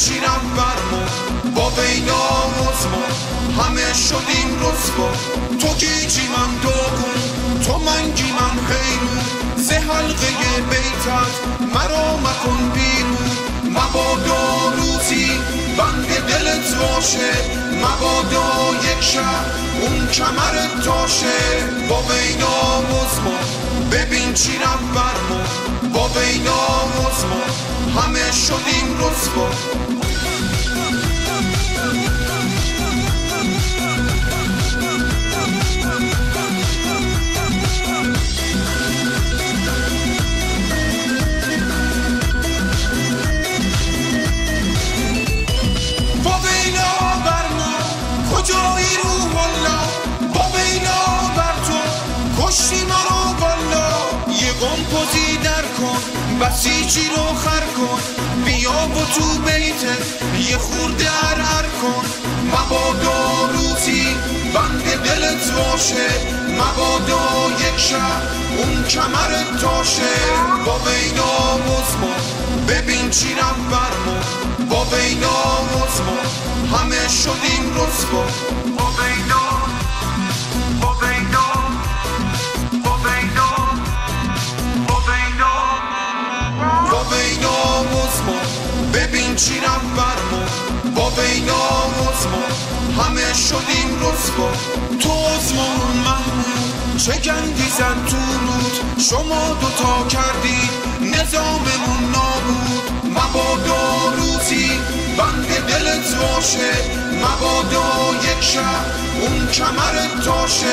چیرم برما با بیناموز ما همه شدیم رسوا تو گیجی من داغون تو منگی من حیرون ز حلقه بیتت مرا مکن بیرون مبادا روزی بند دلت باشه مبادا یک شب اون کمرت تاشه با بیناموز ما ببین چیرم برما با بیناموز ما همه شدیم رسوا کجایی رو والا با بینا بر تو کشتی ما رو والا یه قمپوزی در کن بسیجی رو خر کن بیا و تو بیتت یه خورده ار کن مبادا روزی بند دلت باشه مبادا یک شب اون کمرت تاشه با بیناموز ما ببین چیرم برما با بیناموز ما همه شدیم رسوا با بینا با بینا با بینا با بینا با بیناموز ما ببین چیرم برما با بیناموز ما همه شدیم رسوا تو عزمان محمود چه گندی زد تو رود شما دوتا کردی نظاممون نابود مبادا روزی بند دلت باشه مبادا یک شب اون کمرت تاشه